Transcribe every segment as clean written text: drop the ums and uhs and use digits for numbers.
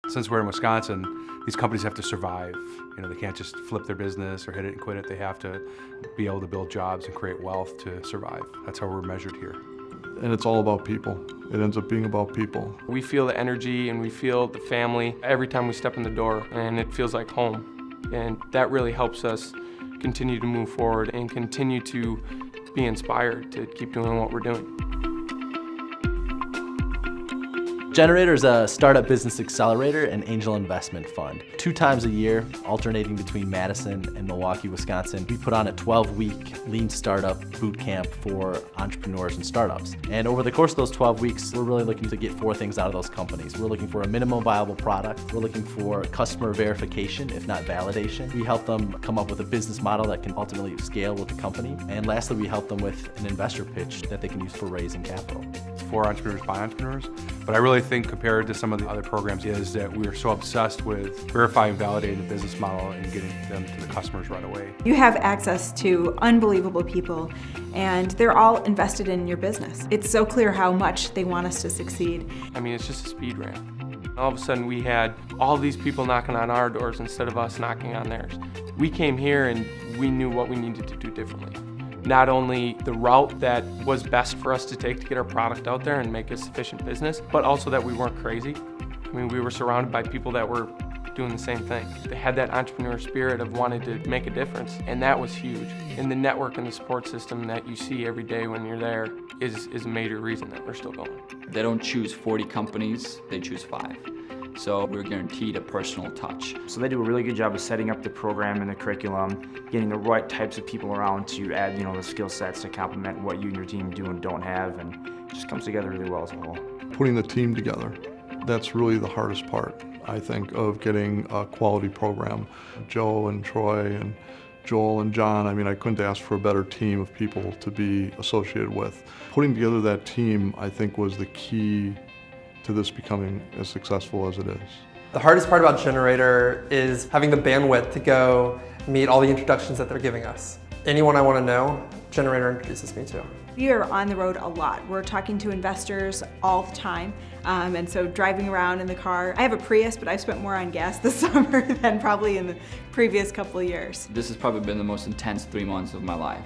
Since we're in Wisconsin, these companies have to survive. You know, they can't just flip their business or hit it and quit it. They have to be able to build jobs and create wealth to survive. That's how we're measured here. And it's all about people. It ends up being about people. We feel the energy and we feel the family every time we step in the door, and it feels like home. And that really helps us continue to move forward and continue to be inspired to keep doing what we're doing. gener8tor is a startup business accelerator and angel investment fund. 2 times a year, alternating between Madison and Milwaukee, Wisconsin, we put on a 12-week lean startup boot camp for entrepreneurs and startups. And over the course of those 12 weeks, we're really looking to get 4 things out of those companies. We're looking for a minimum viable product. We're looking for customer verification, if not validation. We help them come up with a business model that can ultimately scale with the company. And lastly, we help them with an investor pitch that they can use for raising capital. For entrepreneurs by entrepreneurs, but I really think compared to some of the other programs is that we are so obsessed with verifying, validating the business model and getting them to the customers right away. You have access to unbelievable people, and they're all invested in your business. It's so clear how much they want us to succeed. I mean, it's just a speed ramp. All of a sudden we had all these people knocking on our doors instead of us knocking on theirs. We came here and we knew what we needed to do differently. Not only the route that was best for us to take to get our product out there and make a sufficient business, but also that we weren't crazy. I mean, we were surrounded by people that were doing the same thing. They had that entrepreneur spirit of wanting to make a difference, and that was huge. And the network and the support system that you see every day when you're there is a major reason that we're still going. They don't choose 40 companies, they choose 5. So we're guaranteed a personal touch. So they do a really good job of setting up the program and the curriculum, getting the right types of people around to add, the skill sets to complement what you and your team do and don't have, and it just comes together really well as a whole. Putting the team together, that's really the hardest part, I think, of getting a quality program. Joe and Troy and Joel and John, I mean, I couldn't ask for a better team of people to be associated with. Putting together that team, I think, was the key to this becoming as successful as it is. The hardest part about gener8tor is having the bandwidth to go meet all the introductions that they're giving us. Anyone I want to know, gener8tor introduces me to. We are on the road a lot. We're talking to investors all the time, and so driving around in the car. I have a Prius, but I've spent more on gas this summer than probably in the previous couple of years. This has probably been the most intense 3 months of my life,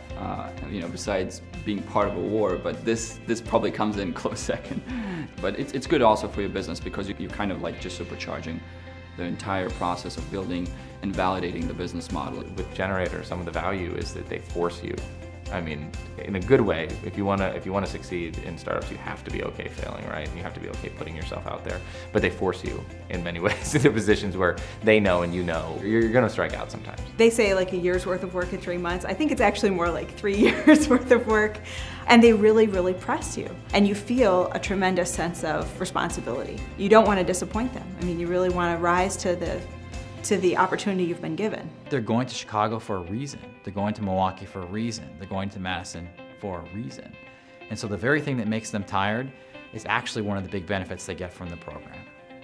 besides being part of a war, but this probably comes in close second. But it's good also for your business because you're kind of like just supercharging the entire process of building and validating the business model. With gener8tor, some of the value is that they force you. I mean, in a good way. If you wanna succeed in startups, you have to be okay failing, right? And you have to be okay putting yourself out there. But they force you in many ways into positions where they know and you know you're gonna strike out sometimes. They say like a year's worth of work in 3 months. I think it's actually more like 3 years worth of work. And they really, really press you. And you feel a tremendous sense of responsibility. You don't want to disappoint them. I mean, you really want to rise to the opportunity you've been given. They're going to Chicago for a reason. They're going to Milwaukee for a reason. They're going to Madison for a reason. And so the very thing that makes them tired is actually one of the big benefits they get from the program.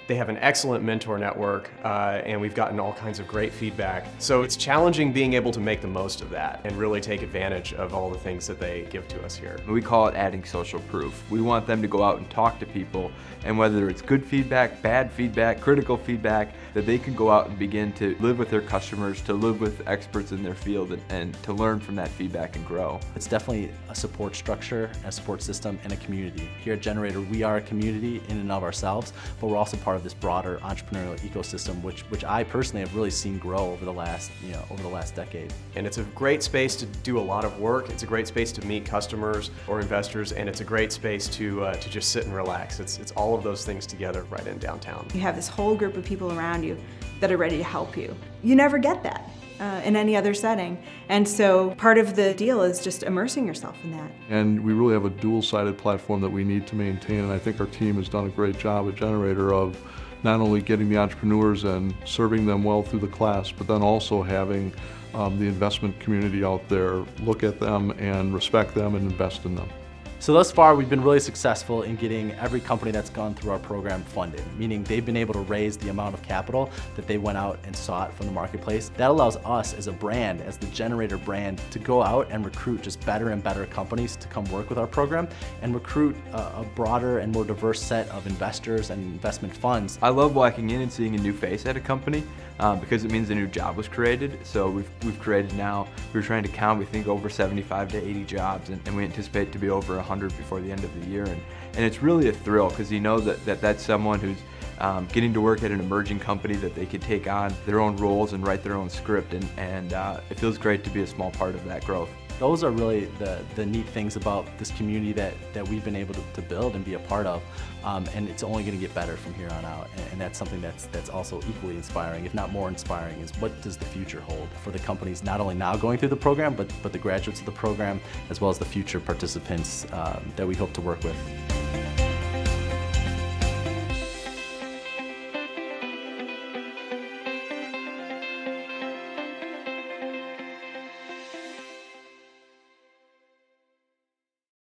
They have an excellent mentor network, and we've gotten all kinds of great feedback. So it's challenging being able to make the most of that and really take advantage of all the things that they give to us here. We call it adding social proof. We want them to go out and talk to people, and whether it's good feedback, bad feedback, critical feedback, that they can go out and begin to live with their customers, to live with experts in their field, and to learn from that feedback and grow. It's definitely a support structure, a support system, and a community. Here at gener8tor, we are a community in and of ourselves, but we're also part of this broader entrepreneurial ecosystem, which I personally have really seen grow over the last, over the last decade. And it's a great space to do a lot of work. It's a great space to meet customers or investors, and it's a great space to just sit and relax. It's all of those things together right in downtown. You have this whole group of people around you that are ready to help you. You never get that in any other setting. And so part of the deal is just immersing yourself in that. And we really have a dual-sided platform that we need to maintain, and I think our team has done a great job at gener8tor of not only getting the entrepreneurs and serving them well through the class, but then also having the investment community out there look at them and respect them and invest in them. So thus far, we've been really successful in getting every company that's gone through our program funded, meaning they've been able to raise the amount of capital that they went out and sought from the marketplace. That allows us as a brand, as the Gener8tor brand, to go out and recruit just better and better companies to come work with our program and recruit a broader and more diverse set of investors and investment funds. I love walking in and seeing a new face at a company because it means a new job was created. So we've created now, we're trying to count, we think over 75 to 80 jobs, and we anticipate to be over 100 before the end of the year. And it's really a thrill because you know that's someone who's getting to work at an emerging company that they could take on their own roles and write their own script, and it feels great to be a small part of that growth. Those are really the neat things about this community that we've been able to build and be a part of, and it's only going to get better from here on out. And that's something that's also equally inspiring, if not more inspiring, is what does the future hold for the companies not only now going through the program, but the graduates of the program, as well as the future participants that we hope to work with.